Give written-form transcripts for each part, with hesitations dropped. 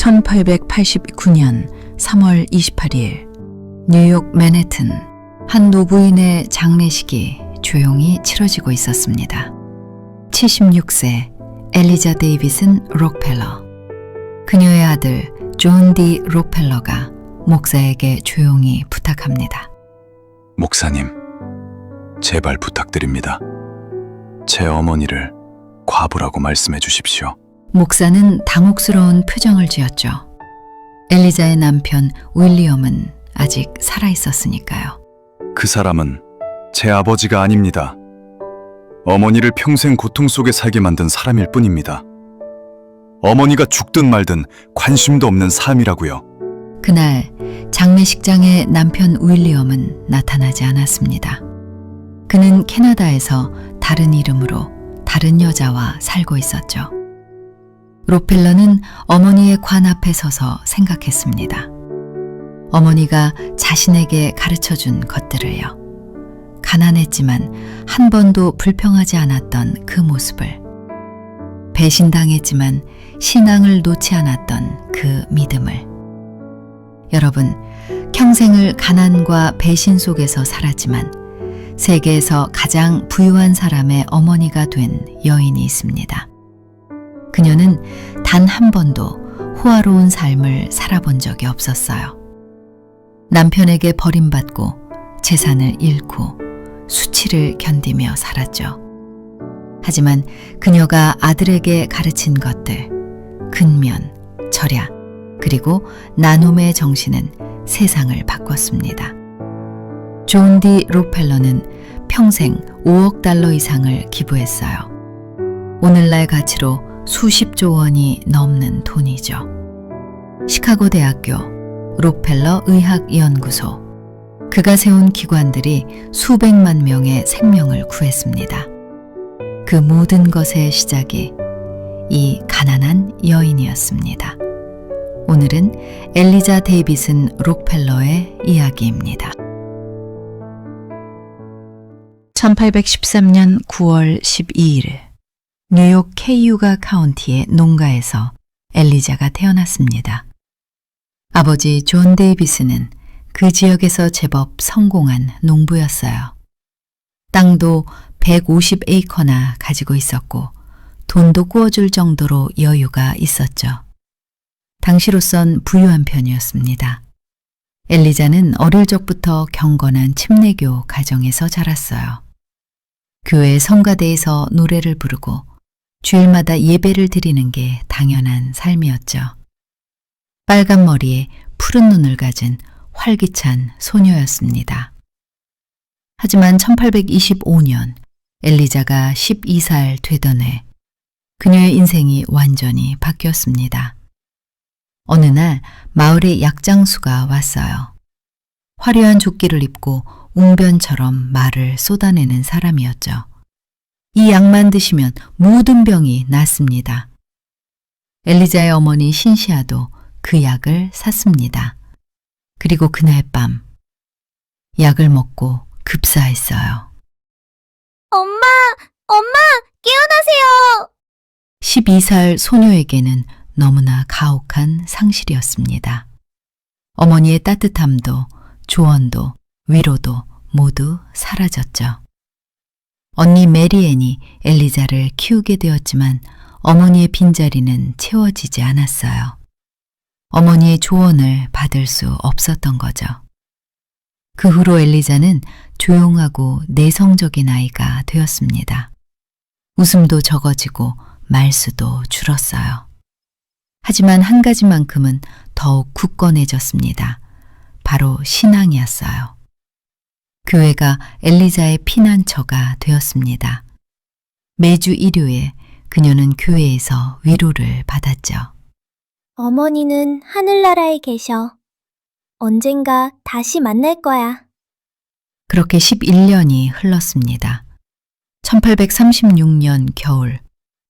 1889년 3월 28일 뉴욕 맨해튼 한 노부인의 장례식이 조용히 치러지고 있었습니다. 76세 엘리자 데이빗은 록펠러, 그녀의 아들 존 디 록펠러가 목사에게 조용히 부탁합니다. 목사님, 제발 부탁드립니다. 제 어머니를 과부라고 말씀해 주십시오. 목사는 당혹스러운 표정을 지었죠. 엘리자의 남편 윌리엄은 아직 살아있었으니까요. 그 사람은 제 아버지가 아닙니다. 어머니를 평생 고통 속에 살게 만든 사람일 뿐입니다. 어머니가 죽든 말든 관심도 없는 삶이라고요. 그날 장례식장에 남편 윌리엄은 나타나지 않았습니다. 그는 캐나다에서 다른 이름으로 다른 여자와 살고 있었죠. 록펠러는 어머니의 관 앞에 서서 생각했습니다. 어머니가 자신에게 가르쳐준 것들을요. 가난했지만 한 번도 불평하지 않았던 그 모습을, 배신당했지만 신앙을 놓지 않았던 그 믿음을. 여러분, 평생을 가난과 배신 속에서 살았지만 세계에서 가장 부유한 사람의 어머니가 된 여인이 있습니다. 그녀는 단 한 번도 호화로운 삶을 살아본 적이 없었어요. 남편에게 버림받고 재산을 잃고 수치를 견디며 살았죠. 하지만 그녀가 아들에게 가르친 것들, 근면, 절약, 그리고 나눔의 정신은 세상을 바꿨습니다. 존 디 록펠러는 평생 5억 달러 이상을 기부했어요. 오늘날 가치로 수십조 원이 넘는 돈이죠. 시카고 대학교, 록펠러 의학연구소, 그가 세운 기관들이 수백만 명의 생명을 구했습니다. 그 모든 것의 시작이 이 가난한 여인이었습니다. 오늘은 엘리자 데이빗은 록펠러의 이야기입니다. 1813년 9월 12일 뉴욕 케이유가 카운티의 농가에서 엘리자가 태어났습니다. 아버지 존 데이비스는 그 지역에서 제법 성공한 농부였어요. 땅도 150에이커나 가지고 있었고 돈도 꾸어줄 정도로 여유가 있었죠. 당시로선 부유한 편이었습니다. 엘리자는 어릴 적부터 경건한 침례교 가정에서 자랐어요. 교회 성가대에서 노래를 부르고 주일마다 예배를 드리는 게 당연한 삶이었죠. 빨간 머리에 푸른 눈을 가진 활기찬 소녀였습니다. 하지만 1825년 엘리자가 12살 되던 해 그녀의 인생이 완전히 바뀌었습니다. 어느 날 마을에 약장수가 왔어요. 화려한 조끼를 입고 웅변처럼 말을 쏟아내는 사람이었죠. 이 약만 드시면 모든 병이 낫습니다. 엘리자의 어머니 신시아도 그 약을 샀습니다. 그리고 그날 밤 약을 먹고 급사했어요. 엄마! 깨어나세요! 12살 소녀에게는 너무나 가혹한 상실이었습니다. 어머니의 따뜻함도 조언도 위로도 모두 사라졌죠. 언니 메리앤이 엘리자를 키우게 되었지만 어머니의 빈자리는 채워지지 않았어요. 어머니의 조언을 받을 수 없었던 거죠. 그 후로 엘리자는 조용하고 내성적인 아이가 되었습니다. 웃음도 적어지고 말수도 줄었어요. 하지만 한 가지만큼은 더욱 굳건해졌습니다. 바로 신앙이었어요. 교회가 엘리자의 피난처가 되었습니다. 매주 일요일 그녀는 교회에서 위로를 받았죠. 어머니는 하늘나라에 계셔. 언젠가 다시 만날 거야. 그렇게 11년이 흘렀습니다. 1836년 겨울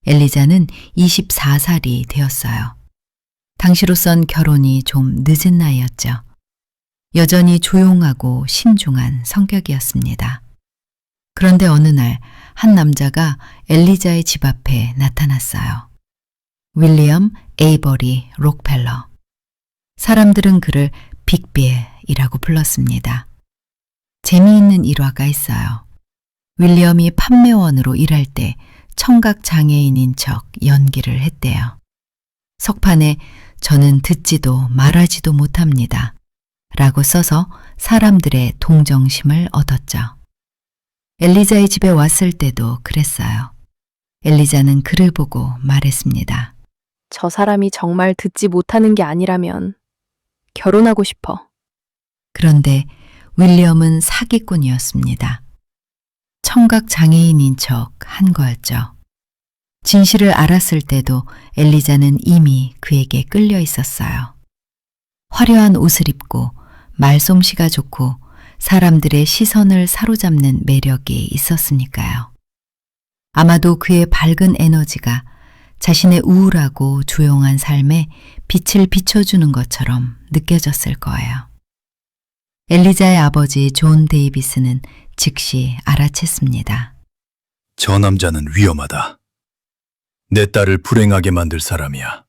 엘리자는 24살이 되었어요. 당시로선 결혼이 좀 늦은 나이였죠. 여전히 조용하고 신중한 성격이었습니다. 그런데 어느 날 한 남자가 엘리자의 집 앞에 나타났어요. 윌리엄 에이버리 록펠러. 사람들은 그를 빅빌이라고 불렀습니다. 재미있는 일화가 있어요. 윌리엄이 판매원으로 일할 때 청각 장애인인 척 연기를 했대요. 석판에 저는 듣지도 말하지도 못합니다. 라고 써서 사람들의 동정심을 얻었죠. 엘리자의 집에 왔을 때도 그랬어요. 엘리자는 그를 보고 말했습니다. 저 사람이 정말 듣지 못하는 게 아니라면 결혼하고 싶어. 그런데 윌리엄은 사기꾼이었습니다. 청각 장애인인 척 한 거였죠. 진실을 알았을 때도 엘리자는 이미 그에게 끌려 있었어요. 화려한 옷을 입고 말솜씨가 좋고 사람들의 시선을 사로잡는 매력이 있었으니까요. 아마도 그의 밝은 에너지가 자신의 우울하고 조용한 삶에 빛을 비춰주는 것처럼 느껴졌을 거예요. 엘리자의 아버지 존 데이비스는 즉시 알아챘습니다. 저 남자는 위험하다. 내 딸을 불행하게 만들 사람이야.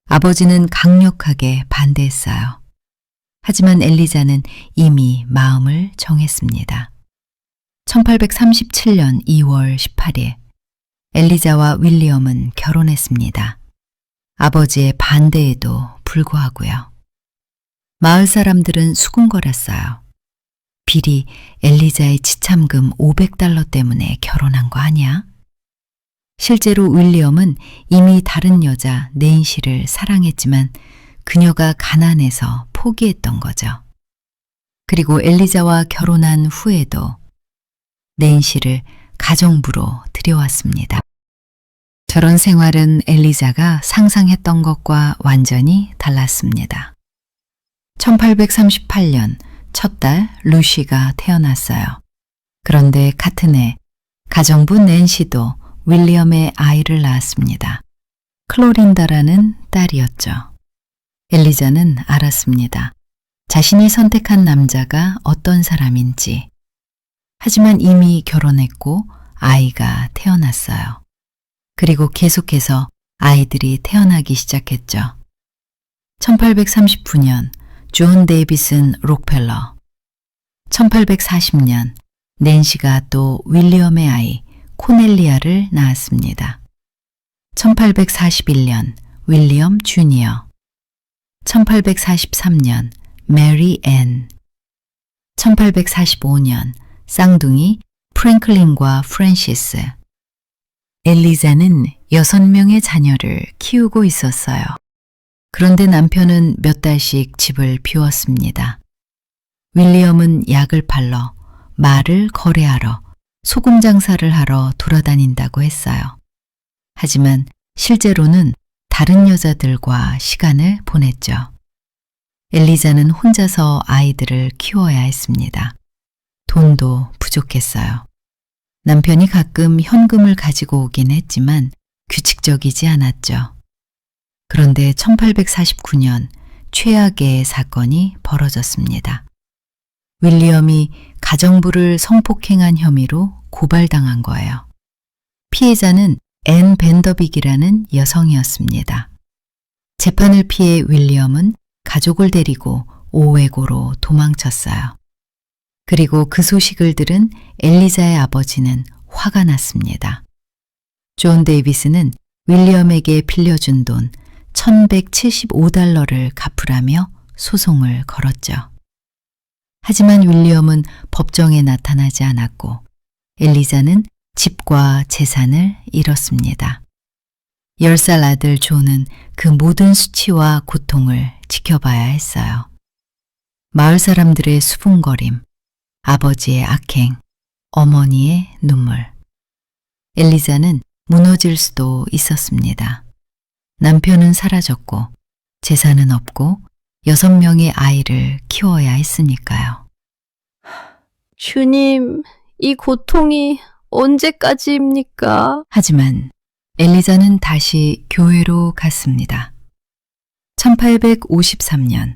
아버지는 강력하게 반대했어요. 하지만 엘리자는 이미 마음을 정했습니다. 1837년 2월 18일, 엘리자와 윌리엄은 결혼했습니다. 아버지의 반대에도 불구하고요. 마을 사람들은 수군거렸어요. 빌이 엘리자의 지참금 $500 때문에 결혼한 거 아니야? 실제로 윌리엄은 이미 다른 여자 낸시를 사랑했지만 그녀가 가난해서 포기했던 거죠. 그리고 엘리자와 결혼한 후에도 낸시를 가정부로 들여왔습니다. 저런 생활은 엘리자가 상상했던 것과 완전히 달랐습니다. 1838년 첫 딸 루시가 태어났어요. 그런데 같은 해 가정부 낸시도 윌리엄의 아이를 낳았습니다. 클로린다라는 딸이었죠. 엘리자는 알았습니다. 자신이 선택한 남자가 어떤 사람인지. 하지만 이미 결혼했고 아이가 태어났어요. 그리고 계속해서 아이들이 태어나기 시작했죠. 1839년 존 데이비슨 록펠러, 1840년 낸시가 또 윌리엄의 아이 코넬리아를 낳았습니다. 1841년 윌리엄 주니어, 1843년 메리 앤, 1845년 쌍둥이 프랭클린과 프랜시스. 엘리자는 6명의 자녀를 키우고 있었어요. 그런데 남편은 몇 달씩 집을 비웠습니다. 윌리엄은 약을 팔러, 말을 거래하러, 소금 장사를 하러 돌아다닌다고 했어요. 하지만 실제로는 다른 여자들과 시간을 보냈죠. 엘리자는 혼자서 아이들을 키워야 했습니다. 돈도 부족했어요. 남편이 가끔 현금을 가지고 오긴 했지만 규칙적이지 않았죠. 그런데 1849년 최악의 사건이 벌어졌습니다. 윌리엄이 가정부를 성폭행한 혐의로 고발당한 거예요. 피해자는 앤 밴더빅이라는 여성이었습니다. 재판을 피해 윌리엄은 가족을 데리고 오웨고로 도망쳤어요. 그리고 그 소식을 들은 엘리자의 아버지는 화가 났습니다. 존 데이비스는 윌리엄에게 빌려준 돈 $1175를 갚으라며 소송을 걸었죠. 하지만 윌리엄은 법정에 나타나지 않았고 엘리자는 집과 재산을 잃었습니다. 10살 아들 존은 그 모든 수치와 고통을 지켜봐야 했어요. 마을 사람들의 수군거림, 아버지의 악행, 어머니의 눈물. 엘리자는 무너질 수도 있었습니다. 남편은 사라졌고 재산은 없고 6명의 아이를 키워야 했으니까요. 주님, 이 고통이 언제까지입니까? 하지만 엘리자는 다시 교회로 갔습니다. 1853년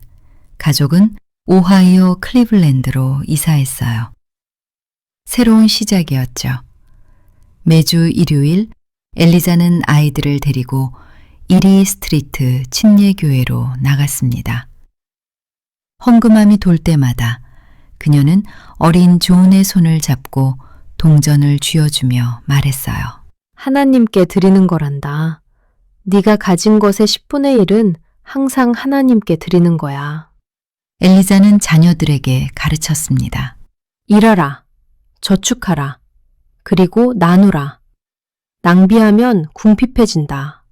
가족은 오하이오 클리블랜드로 이사했어요. 새로운 시작이었죠. 매주 일요일 엘리자는 아이들을 데리고 이리 스트리트 침례교회로 나갔습니다. 헌금함이 돌 때마다 그녀는 어린 존의 손을 잡고 동전을 쥐어주며 말했어요. 하나님께 드리는 거란다. 네가 가진 것의 10분의 1은 항상 하나님께 드리는 거야. 엘리자는 자녀들에게 가르쳤습니다. 일하라. 저축하라. 그리고 나누라. 낭비하면 궁핍해진다.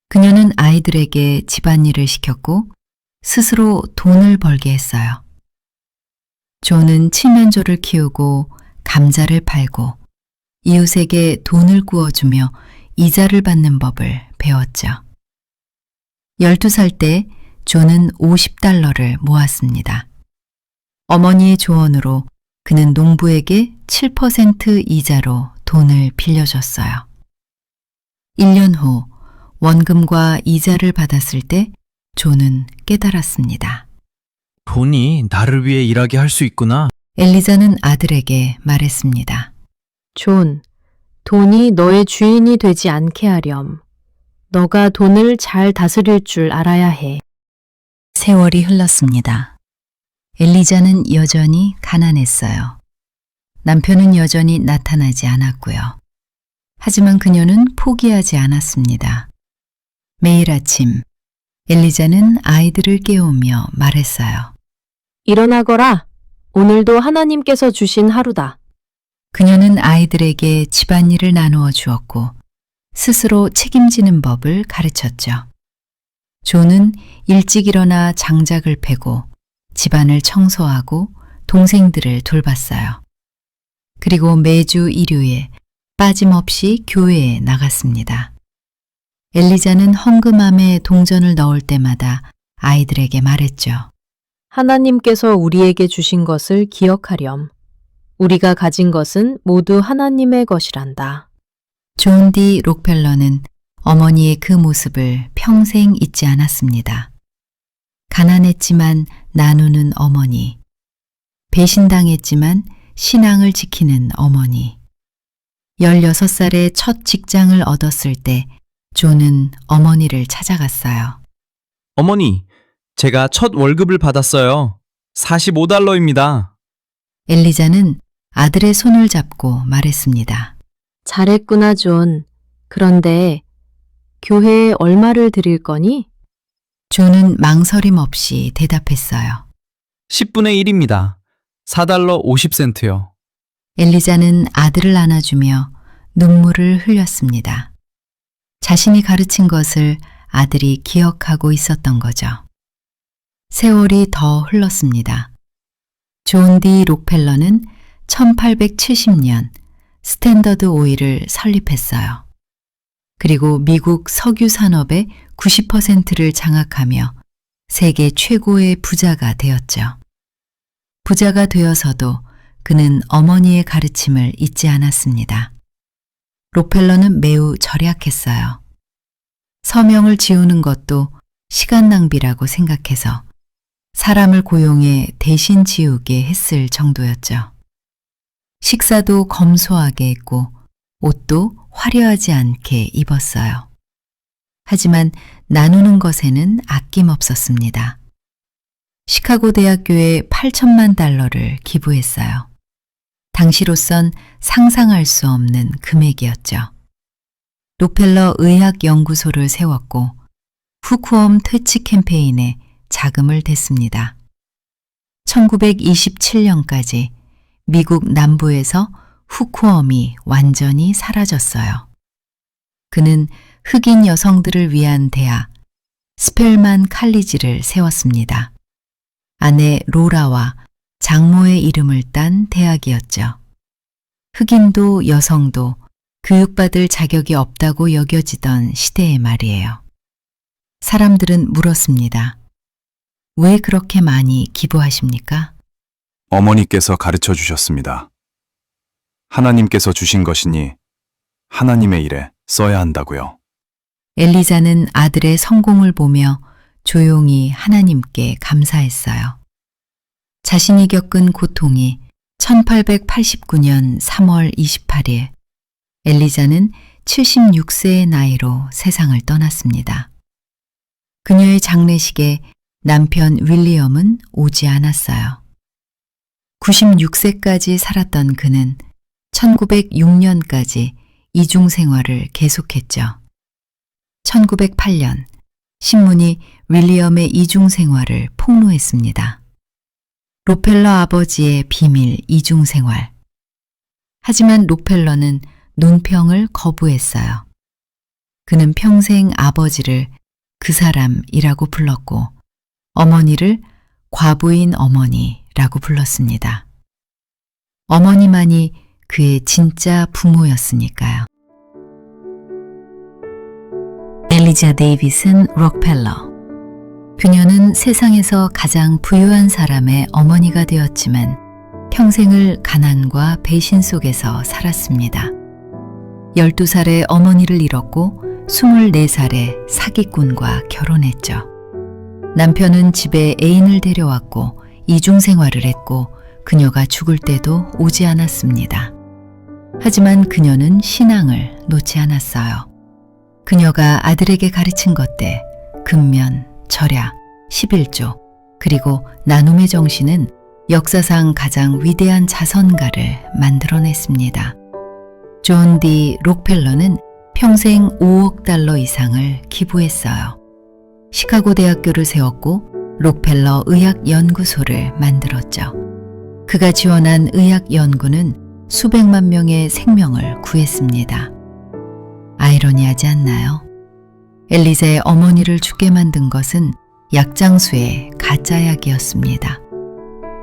그녀는 아이들에게 집안일을 시켰고 스스로 돈을 벌게 했어요. 존은 칠면조를 키우고 감자를 팔고 이웃에게 돈을 구워주며 이자를 받는 법을 배웠죠. 12살 때 존은 $50를 모았습니다. 어머니의 조언으로 그는 농부에게 7% 이자로 돈을 빌려줬어요. 1년 후 원금과 이자를 받았을 때 존은 깨달았습니다. 돈이 나를 위해 일하게 할 수 있구나. 엘리자는 아들에게 말했습니다. 존, 돈이 너의 주인이 되지 않게 하렴. 너가 돈을 잘 다스릴 줄 알아야 해. 세월이 흘렀습니다. 엘리자는 여전히 가난했어요. 남편은 여전히 나타나지 않았고요. 하지만 그녀는 포기하지 않았습니다. 매일 아침 엘리자는 아이들을 깨우며 말했어요. 일어나거라. 오늘도 하나님께서 주신 하루다. 그녀는 아이들에게 집안일을 나누어 주었고 스스로 책임지는 법을 가르쳤죠. 존은 일찍 일어나 장작을 패고 집안을 청소하고 동생들을 돌봤어요. 그리고 매주 일요일 빠짐없이 교회에 나갔습니다. 엘리자는 헌금함에 동전을 넣을 때마다 아이들에게 말했죠. 하나님께서 우리에게 주신 것을 기억하렴. 우리가 가진 것은 모두 하나님의 것이란다. 존 디 록펠러는 어머니의 그 모습을 평생 잊지 않았습니다. 가난했지만 나누는 어머니, 배신당했지만 신앙을 지키는 어머니. 16살에 첫 직장을 얻었을 때 존은 어머니를 찾아갔어요. 어머니, 제가 첫 월급을 받았어요. $45입니다. 엘리자는 아들의 손을 잡고 말했습니다. 잘했구나, 존. 그런데 교회에 얼마를 드릴 거니? 존은 망설임 없이 대답했어요. 10분의 1입니다. $4.50요. 엘리자는 아들을 안아주며 눈물을 흘렸습니다. 자신이 가르친 것을 아들이 기억하고 있었던 거죠. 세월이 더 흘렀습니다. 존 디 록펠러는 1870년 스탠더드 오일을 설립했어요. 그리고 미국 석유 산업의 90%를 장악하며 세계 최고의 부자가 되었죠. 부자가 되어서도 그는 어머니의 가르침을 잊지 않았습니다. 록펠러는 매우 절약했어요. 서명을 지우는 것도 시간 낭비라고 생각해서 사람을 고용해 대신 지우게 했을 정도였죠. 식사도 검소하게 했고 옷도 화려하지 않게 입었어요. 하지만 나누는 것에는 아낌없었습니다. 시카고 대학교에 $8,000만 기부했어요. 당시로선 상상할 수 없는 금액이었죠. 록펠러 의학연구소를 세웠고 후쿠엄 퇴치 캠페인에 자금을 댔습니다. 1927년까지 미국 남부에서 후쿠엄이 완전히 사라졌어요. 그는 흑인 여성들을 위한 대학 스펠만 칼리지를 세웠습니다. 아내 로라와 장모의 이름을 딴 대학이었죠. 흑인도 여성도 교육받을 자격이 없다고 여겨지던 시대의 말이에요. 사람들은 물었습니다. 왜 그렇게 많이 기부하십니까? 어머니께서 가르쳐 주셨습니다. 하나님께서 주신 것이니 하나님의 일에 써야 한다고요. 엘리자는 아들의 성공을 보며 조용히 하나님께 감사했어요. 자신이 겪은 고통이 1889년 3월 28일 엘리자는 76세의 나이로 세상을 떠났습니다. 그녀의 장례식에 남편 윌리엄은 오지 않았어요. 96세까지 살았던 그는 1906년까지 이중 생활을 계속했죠. 1908년 신문이 윌리엄의 이중 생활을 폭로했습니다. 록펠러 아버지의 비밀 이중 생활. 하지만 록펠러는 논평을 거부했어요. 그는 평생 아버지를 그 사람이라고 불렀고 어머니를 과부인 어머니라고 불렀습니다. 어머니만이 그의 진짜 부모였으니까요. 엘리자 데이빗은 록펠러. 그녀는 세상에서 가장 부유한 사람의 어머니가 되었지만 평생을 가난과 배신 속에서 살았습니다. 12살에 어머니를 잃었고 24살에 사기꾼과 결혼했죠. 남편은 집에 애인을 데려왔고 이중 생활을 했고 그녀가 죽을 때도 오지 않았습니다. 하지만 그녀는 신앙을 놓지 않았어요. 그녀가 아들에게 가르친 것들, 근면, 절약, 11조, 그리고 나눔의 정신은 역사상 가장 위대한 자선가를 만들어냈습니다. 존 디 록펠러는 평생 5억 달러 이상을 기부했어요. 시카고 대학교를 세웠고 록펠러 의학연구소를 만들었죠. 그가 지원한 의학연구는 수백만 명의 생명을 구했습니다. 아이러니하지 않나요? 엘리자의 어머니를 죽게 만든 것은 약장수의 가짜약이었습니다.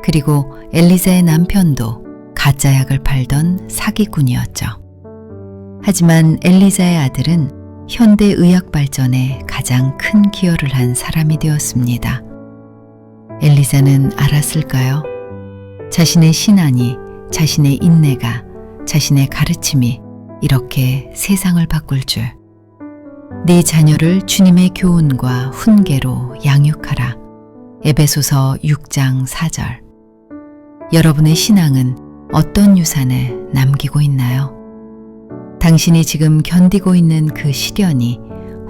그리고 엘리자의 남편도 가짜약을 팔던 사기꾼이었죠. 하지만 엘리자의 아들은 현대 의학 발전에 가장 큰 기여를 한 사람이 되었습니다. 엘리자는 알았을까요? 자신의 신앙이, 자신의 인내가, 자신의 가르침이 이렇게 세상을 바꿀 줄. 네 자녀를 주님의 교훈과 훈계로 양육하라. 에베소서 6장 4절. 여러분의 신앙은 어떤 유산을 남기고 있나요? 당신이 지금 견디고 있는 그 시련이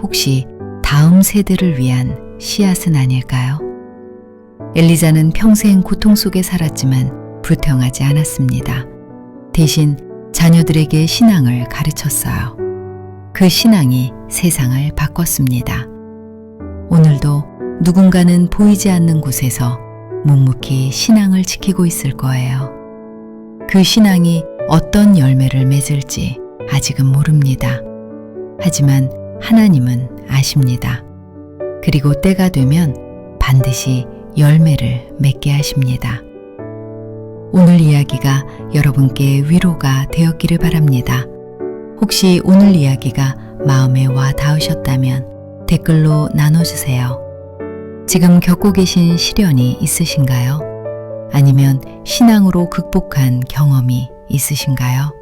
혹시 다음 세대를 위한 씨앗은 아닐까요? 엘리자는 평생 고통 속에 살았지만 불평하지 않았습니다. 대신 자녀들에게 신앙을 가르쳤어요. 그 신앙이 세상을 바꿨습니다. 오늘도 누군가는 보이지 않는 곳에서 묵묵히 신앙을 지키고 있을 거예요. 그 신앙이 어떤 열매를 맺을지 아직은 모릅니다. 하지만 하나님은 아십니다. 그리고 때가 되면 반드시 열매를 맺게 하십니다. 오늘 이야기가 여러분께 위로가 되었기를 바랍니다. 혹시 오늘 이야기가 마음에 와 닿으셨다면 댓글로 나눠주세요. 지금 겪고 계신 시련이 있으신가요? 아니면 신앙으로 극복한 경험이 있으신가요?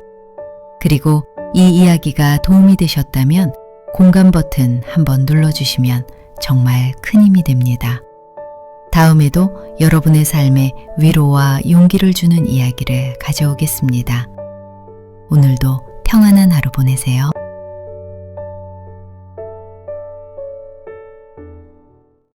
그리고 이 이야기가 도움이 되셨다면 공감 버튼 한번 눌러주시면 정말 큰 힘이 됩니다. 다음에도 여러분의 삶에 위로와 용기를 주는 이야기를 가져오겠습니다. 오늘도 평안한 하루 보내세요.